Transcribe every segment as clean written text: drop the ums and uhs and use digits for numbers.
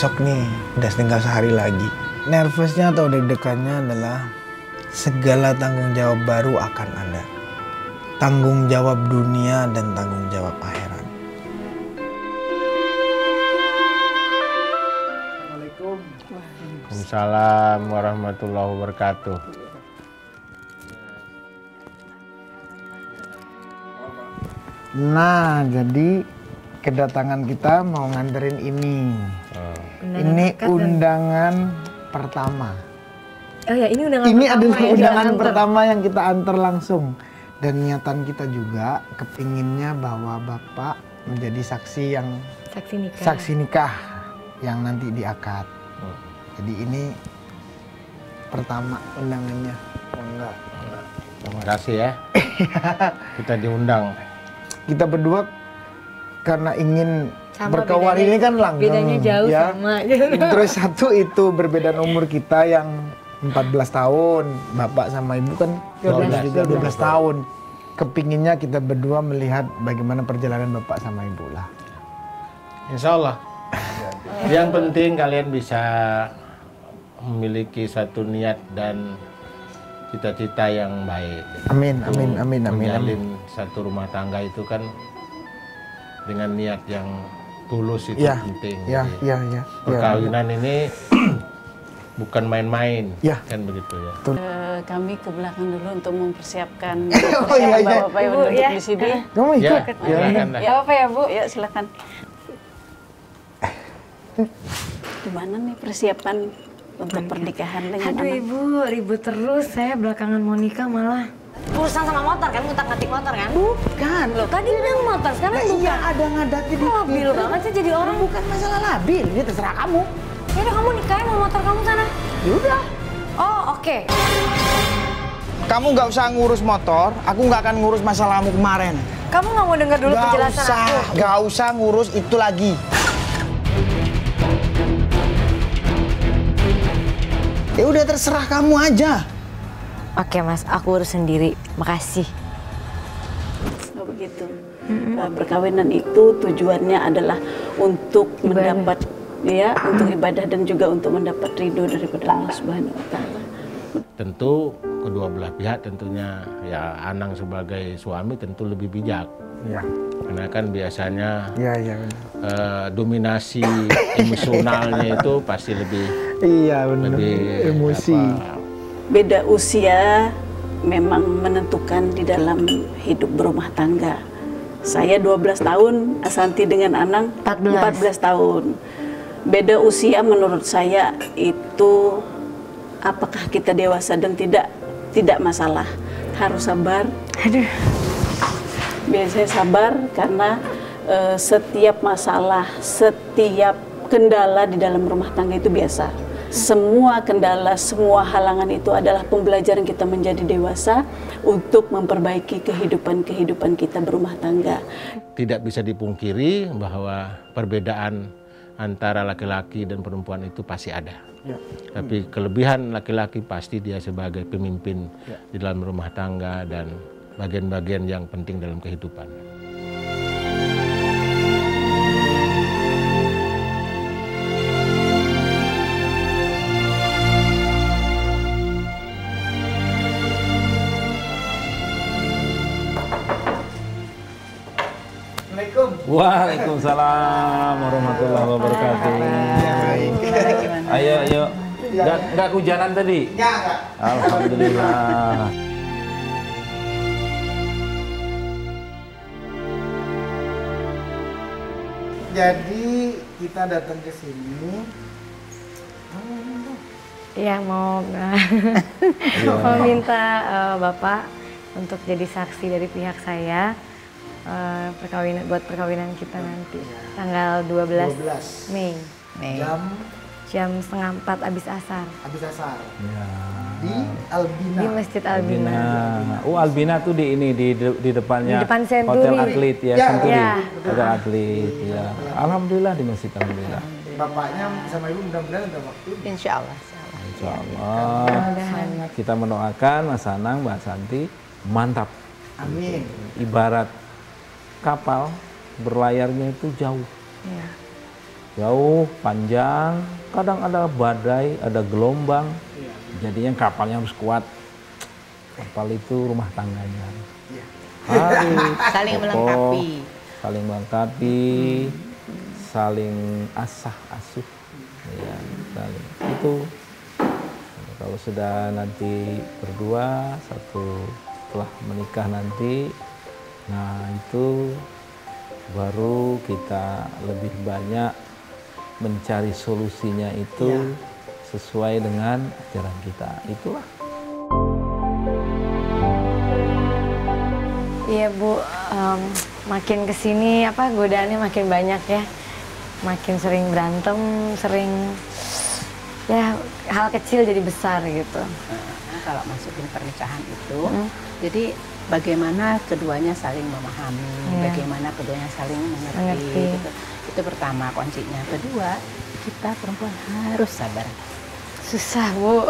besok nih, udah tinggal sehari lagi. Nervousnya atau deg-degannya adalah segala tanggung jawab baru akan ada. Tanggung jawab dunia dan tanggung jawab akhirat. Assalamualaikum. Waalaikumsalam warahmatullahi wabarakatuh. Nah, jadi kedatangan kita mau nganterin ini. Ini undangan pertama. Oh ya, ini undangan Ini pertama. adalah undangan pertama yang kita antar langsung. Dan niatan kita juga kepinginnya bahwa Bapak menjadi saksi yang saksi nikah yang nanti diakad. Jadi ini pertama undangannya. Oh, enggak. Terima kasih ya. Kita diundang. Kita berdua karena ingin Sama, berkawan bedanya- ini kan langgeng. bedanya jauh ya. sama. Terus satu itu berbeda umur kita yang 14 tahun. Bapak sama ibu kan 12 juga 12 tahun. Kepinginnya kita berdua melihat bagaimana perjalanan Bapak sama ibu lah. Insya Allah. Yang penting kalian bisa memiliki satu niat dan cita-cita yang baik. Amin, Itu amin, amin, amin, menjalin satu rumah tangga itu kan dengan niat yang tulus itu Ya, penting. ya, Jadi, ya, ya. perkawinan ini bukan main-main, Ya. kan begitu ya. Kami ke belakang dulu untuk mempersiapkan Oh, iya, iya. bapak-bapak yang Ibu, duduk ya. di sini. Kamu Ya, ikut? silakan dah. Ya apa ya Bu? Ya silakan. Gimana nih persiapan untuk pernikahan dengan Aduh anak? ibu, ribut terus. Saya belakangan mau nikah malah. Urusan sama motor kan, ngutak-ngatik motor kan? Bukan. Loh, tadi bilang motor, sekarang bukan. Iya, ada ngadatnya di Labil banget sih jadi orang. Bukan masalah labil, ini terserah kamu. Yaudah kamu nikahin sama motor kamu sana. Yaudah. Oh oke. Kamu nggak usah ngurus motor, aku nggak akan ngurus masalahmu kemarin. Kamu nggak mau dengar dulu penjelasan aku? Nggak usah ngurus itu lagi. Ya udah terserah kamu aja. Oke mas, aku urus sendiri. Makasih. Oh begitu. Perkawinan itu tujuannya adalah untuk mendapat ya, untuk ibadah dan juga untuk mendapat ridho daripada Allah Subhanahu wa taala. Tentu kedua belah pihak tentunya ya Anang sebagai suami tentu lebih bijak. Iya. Karena kan biasanya Iya, iya. dominasi emosionalnya itu pasti lebih Iya benar. Emosi. Beda usia memang menentukan di dalam hidup berumah tangga. Saya 12 tahun, Asanti dengan Anang 14 tahun. Beda usia menurut saya itu apakah kita dewasa dan tidak masalah. Harus sabar. Aduh. Biasanya sabar karena setiap masalah, setiap kendala di dalam rumah tangga itu biasa. Semua kendala, semua halangan itu adalah pembelajaran kita menjadi dewasa untuk memperbaiki kehidupan kita berumah tangga. Tidak bisa dipungkiri bahwa perbedaan antara laki-laki dan perempuan itu pasti ada. Ya. Tapi kelebihan laki-laki pasti dia sebagai pemimpin di dalam rumah tangga dan bagian-bagian yang penting dalam kehidupan. Waalaikumsalam warahmatullahi wabarakatuh. Ayo, ayo. Nggak hujanan tadi? Enggak. Alhamdulillah. Jadi kita datang ke sini. Iya mau mau minta Bapak untuk jadi saksi dari pihak saya buat perkawinan kita nanti tanggal 12 Mei. Jam 3:30 abis asar. Habis asar. Ya. Di Albina. Di Masjid Albina. Oh, Albina tuh di ini di depannya Di depan Century. Hotel Atlet ya, Ya, Century. ya. Hotel Atlet ya. Alhamdulillah di Masjid Alhamdulillah. Bapaknya sama ibu mudah-mudahan ada waktu. Insya Allah. Insya Allah. Kita mendoakan Mas Anang, Mbak Santi mantap. Amin. Ibarat kapal berlayarnya itu jauh. Iya. jauh, panjang, kadang ada badai, ada gelombang, jadinya kapalnya harus kuat. Kapal itu rumah tangganya. Harus Saling kokoh, melengkapi. saling melengkapi, saling asah asuh, ya, saling itu. Kalau sudah nanti berdua, satu setelah menikah nanti, nah itu baru kita lebih banyak mencari solusinya itu sesuai dengan ajaran kita. Itulah. Iya Bu, makin kesini godaannya makin banyak ya. Makin sering berantem, sering ya hal kecil jadi besar gitu. Nah, kalau masukin pernikahan itu, jadi bagaimana keduanya saling memahami, bagaimana keduanya saling mengerti. Gitu. Itu pertama kuncinya. Kedua, kita perempuan harus sabar. Susah Bu,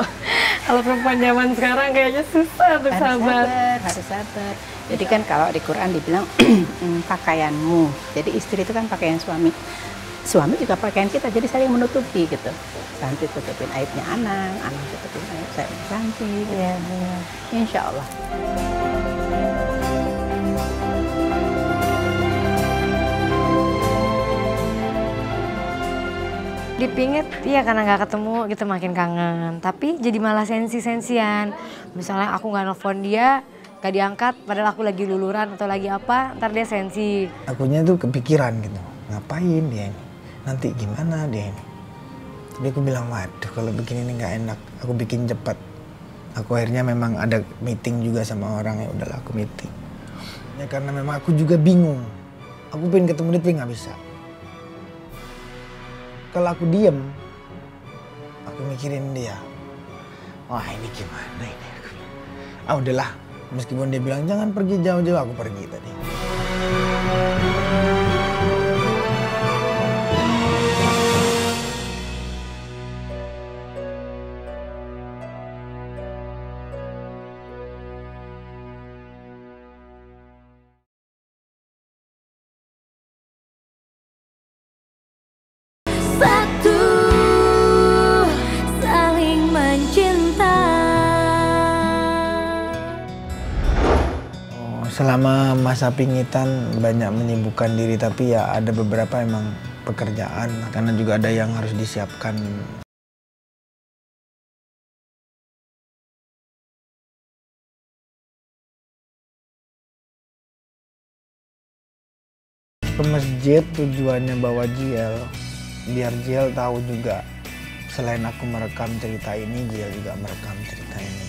kalau perempuan zaman sekarang kayaknya susah untuk sabar. Harus sabar. Jadi kan kalau di Quran dibilang pakaianmu. Jadi istri itu kan pakaian suami. Suami juga pakaian kita, jadi saling menutupi gitu. Santi tutupin aibnya anak tutupin aib saya Santi. Iya benar. Insya Allah. Dipingit, iya karena nggak ketemu gitu makin kangen. Tapi jadi malah sensi-sensian. Misalnya aku nggak nelfon dia, nggak diangkat, padahal aku lagi luluran atau lagi apa, ntar dia sensi. Akunya tuh kepikiran gitu, ngapain dia ini? Nanti gimana dia ini? Jadi aku bilang, waduh kalau begini ini nggak enak, aku bikin cepat. Aku akhirnya memang ada meeting juga sama orang, ya udahlah aku meeting. Ya karena memang aku juga bingung. Aku pengen ketemu dia tapi nggak bisa. Kalau aku diem, aku mikirin dia. Wah ini gimana ini? Ah udahlah, meskipun dia bilang jangan pergi jauh-jauh, aku pergi tadi. Selama masa pingitan banyak menyibukkan diri, tapi ya ada beberapa emang pekerjaan karena juga ada yang harus disiapkan. Ke masjid tujuannya bawa Jiel, biar Jiel tahu juga selain aku merekam cerita ini, Jiel juga merekam cerita ini.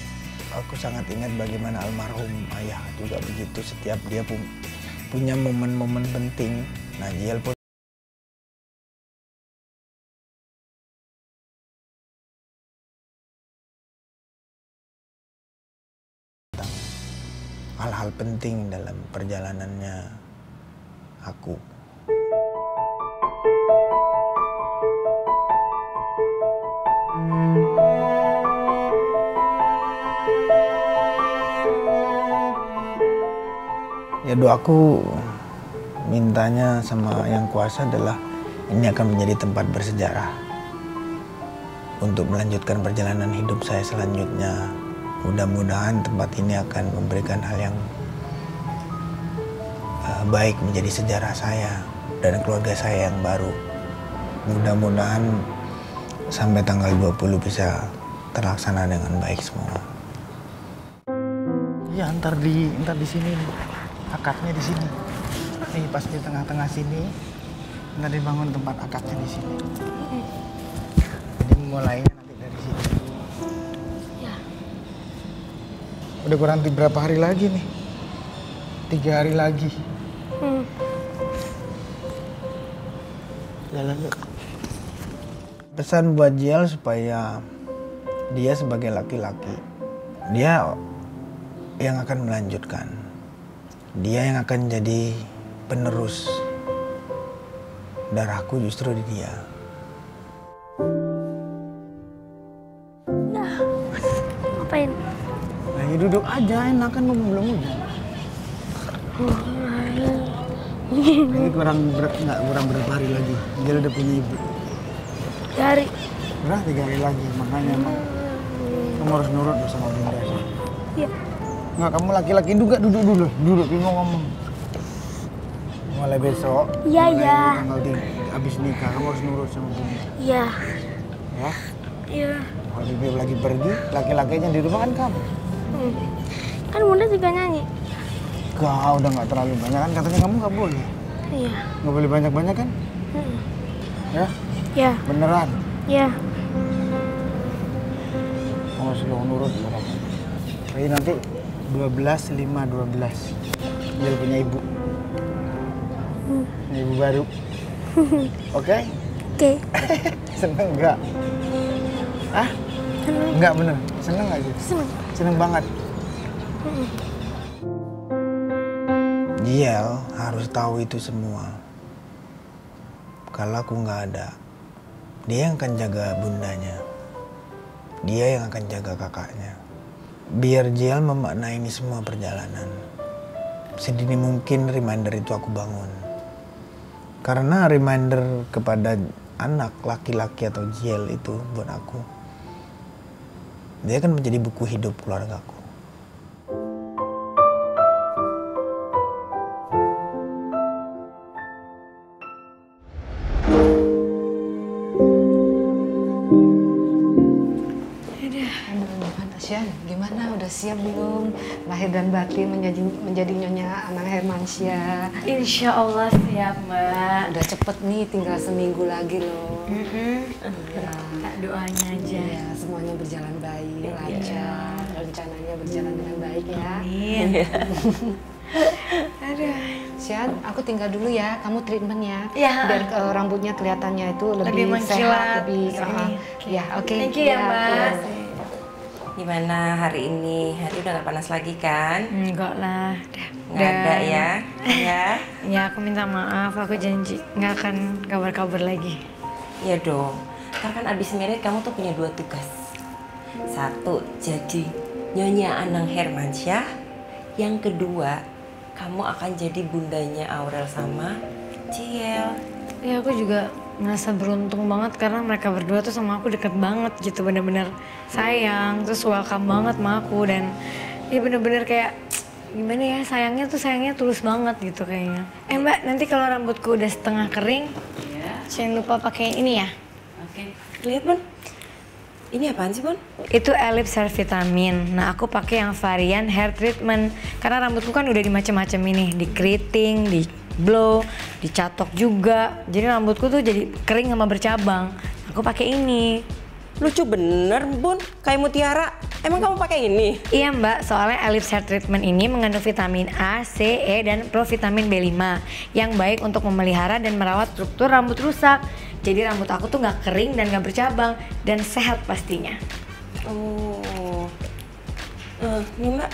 Aku sangat ingat bagaimana almarhum ayah juga begitu, setiap dia punya momen-momen penting. Nah, Jiel pun hal-hal penting dalam perjalanannya aku. Ya doaku mintanya sama Yang Kuasa adalah ini akan menjadi tempat bersejarah untuk melanjutkan perjalanan hidup saya selanjutnya. Mudah-mudahan tempat ini akan memberikan hal yang baik menjadi sejarah saya dan keluarga saya yang baru. Mudah-mudahan sampai tanggal 20 bisa terlaksana dengan baik semua. Ya ntar di sini nih. Akadnya di sini. Nih pas di tengah-tengah sini, nggak dibangun tempat akadnya di sini. Jadi mulainya nanti dari sini. Ya. Udah kurang berapa hari lagi nih? 3 hari lagi. Jalan yuk. Pesan buat Jiel supaya dia sebagai laki-laki, dia yang akan melanjutkan. Dia yang akan jadi penerus darahku justru di dia. Nah, ngapain? Nah, ya duduk aja, enak kan belum hujan. Ini nggak kurang berapa hari lagi. Dia udah punya ibu. 3 hari. Udah 3 hari lagi, makanya emang kamu harus nurut sama bunda. Iya. Nggak, kamu laki-laki juga duduk dulu. Duduk, mau ngomong. Mulai besok. Iya, iya. Tanggal 3, abis nikah, kamu harus nurut sama bunda. Iya. Ya? Iya. Kalau Bibi lagi pergi, laki-lakinya di rumah kan kamu. Kan bunda juga nyanyi. Kau udah nggak terlalu banyak kan, katanya kamu nggak boleh. Iya. Nggak boleh banyak-banyak kan? Ya? Iya. Beneran? Iya. Kamu harus nurut sama kamu. Jadi nanti 12, 5, 12. Dia punya ibu. Punya ibu baru. Oke? Oke. Seneng nggak? Ah? Seneng. Nggak bener? Seneng nggak sih? Seneng. Seneng banget. Dia harus tahu itu semua. Kalau aku nggak ada, dia yang akan jaga bundanya. Dia yang akan jaga kakaknya. Biar Jiel memaknai ini semua perjalanan. Sedini mungkin reminder itu aku bangun. Karena reminder kepada anak laki-laki atau Jiel itu buat aku, dia akan menjadi buku hidup keluargaku. Tasya, gimana? Udah siap belum? Lahir dan batin menjadi Nyonya Anang Hermansyah. Insya Allah siap, Mbak. Udah cepet nih, tinggal seminggu lagi loh. Ya, doanya aja. Ya, semuanya berjalan baik, lancar. Rencananya berjalan dengan baik ya. Amin. Aduh. Syad, aku tinggal dulu ya. Kamu treatment ya. Iya. Biar rambutnya kelihatannya itu lebih mengkilat, sehat, lebih ini. ya, oke. Thank you ya, Mbak. Gimana hari ini? Hari udah gak panas lagi kan? Enggak lah. Nggak ada ya? Ya? Ya, aku minta maaf. Aku janji nggak akan kabar-kabar lagi. Iya dong. Ntar kan abis merit kamu tuh punya 2 tugas. 1, jadi Nyonya Anang Hermansyah. Yang kedua, kamu akan jadi bundanya Aurel sama Jiel. Ya, aku juga merasa beruntung banget karena mereka berdua tuh sama aku deket banget gitu, bener-bener sayang, terus welcome banget sama aku, dan ya bener-bener kayak gimana ya, sayangnya tulus banget gitu kayaknya. Mbak, nanti kalau rambutku udah setengah kering, jangan lupa pakai ini ya. Oke. Lihat Bun, ini apaan sih Bun? Itu Ellipse Hair Vitamin. Nah, aku pakai yang varian hair treatment karena rambutku kan udah di macem-macem ini, di keriting, di blow, dicatok juga. Jadi rambutku tuh jadi kering sama bercabang. Aku pakai ini. Lucu bener Bun, kayak mutiara. Emang kamu pakai ini? Iya Mbak, soalnya Ellipse Hair Treatment ini mengandung vitamin A, C, E, dan provitamin B5 yang baik untuk memelihara dan merawat struktur rambut rusak. Jadi rambut aku tuh nggak kering dan nggak bercabang dan sehat pastinya. Oh, ini Mbak.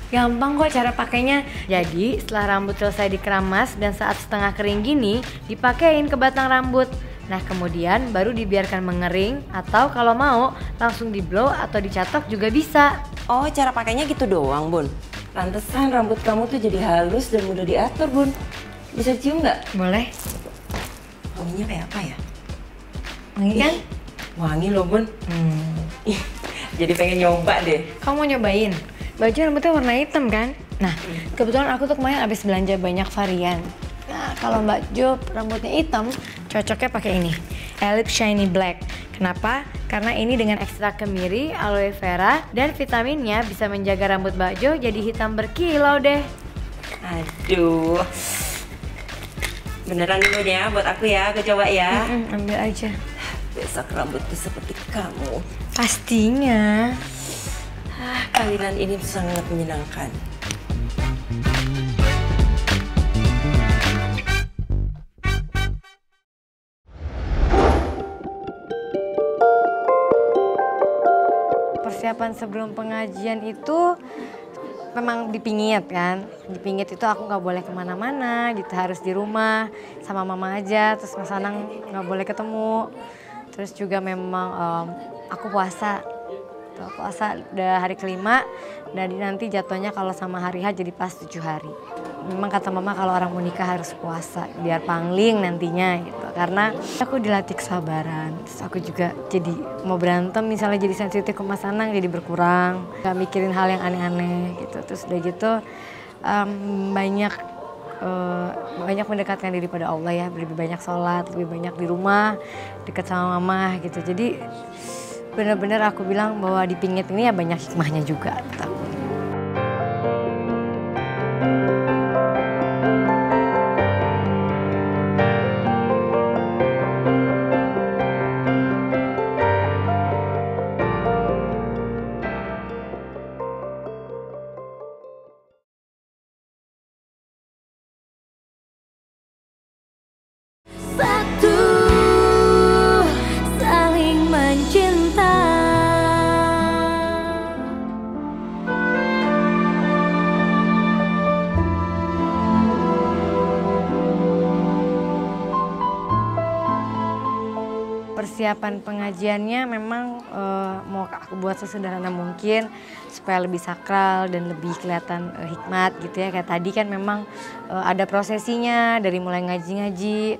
Gampang kok cara pakainya. Jadi setelah rambut selesai dikeramas dan saat setengah kering gini, dipakein ke batang rambut. Nah, kemudian baru dibiarkan mengering, atau kalau mau langsung di blow atau dicatok juga bisa. Oh, cara pakainya gitu doang Bun. Pantesan rambut kamu tuh jadi halus dan mudah diatur Bun. Bisa cium nggak? Boleh? Wanginya kayak apa ya? Wangi kan? Wangi loh Bun. Jadi pengen nyoba deh. Kamu mau nyobain? Baju rambutnya warna hitam kan? Nah, kebetulan aku tuh kemarin abis belanja banyak varian. Nah, kalau Mbak Jo rambutnya hitam, cocoknya pakai ini, Ellipse Shiny Black. Kenapa? Karena ini dengan ekstrak kemiri, aloe vera, dan vitaminnya bisa menjaga rambut Mbak Jo jadi hitam berkilau deh. Aduh. Beneran dulu ya buat aku ya, aku coba ya. Ambil aja. Besok rambutku seperti kamu. Pastinya. Kawinan ini sangat menyenangkan. Persiapan sebelum pengajian itu memang dipingit kan. Dipingit itu aku nggak boleh kemana-mana gitu, harus di rumah sama mama aja. Terus Mas Anang nggak boleh ketemu. Terus juga memang aku puasa. Puasa udah hari kelima, dan nanti jatuhnya kalau sama hari H jadi pas 7 hari. memang kata mama kalau orang mau nikah harus puasa biar pangling nantinya gitu. Karena aku dilatih kesabaran, terus aku juga jadi mau berantem misalnya jadi sensitif ke Mas Anang jadi berkurang, gak mikirin hal yang aneh-aneh gitu. Terus udah gitu banyak mendekatkan diri pada Allah ya, lebih banyak sholat, lebih banyak di rumah, dekat sama mama gitu. Jadi benar-benar aku bilang bahwa di Pingit ini ya banyak hikmahnya juga. Persiapan pengajiannya memang mau aku buat sesederhana mungkin supaya lebih sakral dan lebih kelihatan hikmat gitu ya. Kayak tadi kan memang ada prosesinya dari mulai ngaji-ngaji.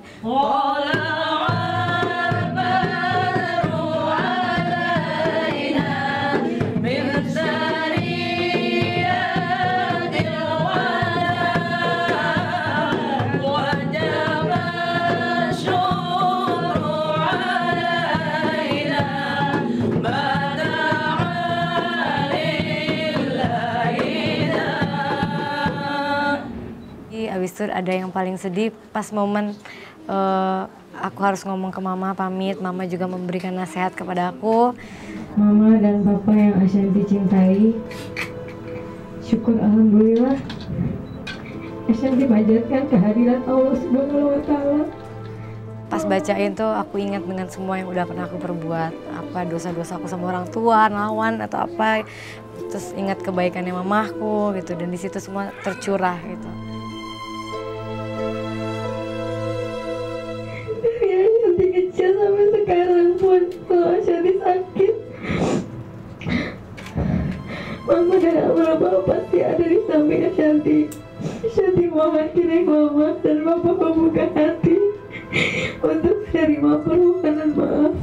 Habis itu ada yang paling sedih pas momen aku harus ngomong ke mama pamit, mama juga memberikan nasihat kepada aku. Mama dan papa yang Ashanti cintai, syukur alhamdulillah Ashanti panjatkan kehadiran Allah Subhanahu wa Ta'ala. Pas bacain tuh aku ingat dengan semua yang udah pernah aku perbuat, apa dosa-dosa aku sama orang tua, lawan atau apa, terus ingat kebaikannya mamaku gitu, dan di situ semua tercurah gitu. Ashanti kecil sampai sekarang pun kalau Ashanti sakit, mama dan abang pasti ada di samping Ashanti. Ashanti mohon kiranya mama dan papa membuka hati untuk menerima permohonan maaf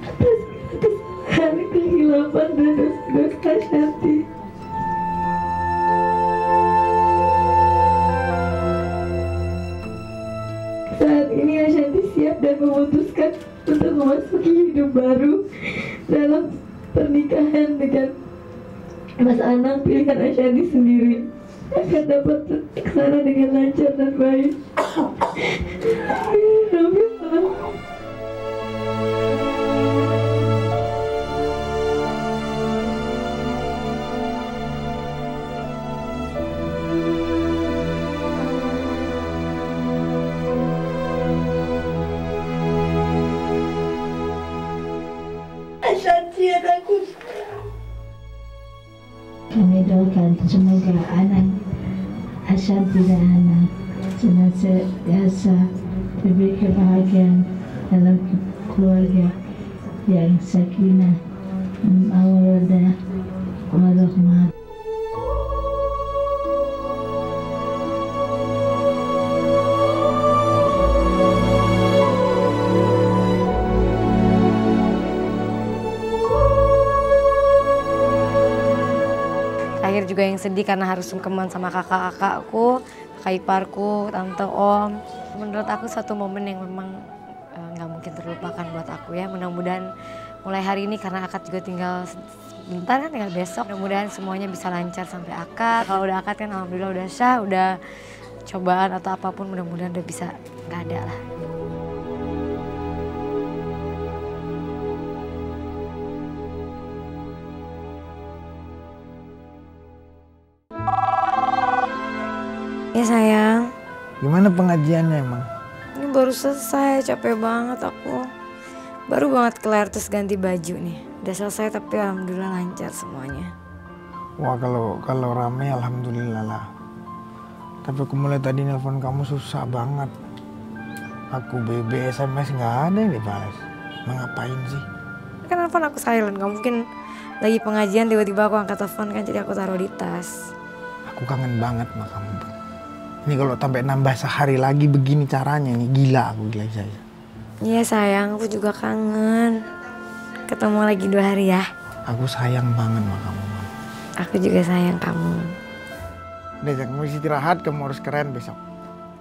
atas kesalahan, kehilapan dan dosa-dosa Ashanti. Saat ini Ashanti siap dan memutuskan untuk memasuki hidup baru dalam pernikahan dengan Mas Anang, pilihan Ashanti sendiri akan dapat terlaksana dengan lancar dan baik. Ashanti anakku. Kami doakan semoga anak Ashanti dan anak senantiasa diberi kebahagiaan dalam keluarga yang sakinah, mawaddah, warahmah. Akhir juga yang sedih karena harus sungkeman sama kakak-kakakku, kakak iparku, tante om. Menurut aku satu momen yang memang nggak mungkin terlupakan buat aku ya. Mudah-mudahan mulai hari ini karena akad juga tinggal sebentar kan, tinggal besok. Mudah-mudahan semuanya bisa lancar sampai akad. Kalau udah akad kan alhamdulillah udah sah, udah cobaan atau apapun mudah-mudahan udah bisa nggak ada lah. Ya sayang. Gimana pengajiannya emang? Ini baru selesai, capek banget aku. Baru banget kelar terus ganti baju nih. Udah selesai tapi alhamdulillah lancar semuanya. Wah kalau rame alhamdulillah lah. Tapi aku mulai tadi nelpon kamu susah banget. Aku BB, SMS nggak ada yang dibalas. Emang ngapain sih? Kan nelfon aku silent, gak mungkin lagi pengajian tiba-tiba aku angkat telepon kan, jadi aku taruh di tas. Aku kangen banget sama kamu. Ini kalau sampai nambah sehari lagi begini caranya nih, gila aku gila saya. Iya sayang, aku juga kangen. Ketemu lagi 2 hari ya. Aku sayang banget sama kamu. Aku juga sayang kamu. Udah, kamu istirahat, kamu harus keren besok.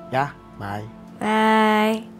Ya, bye. Bye.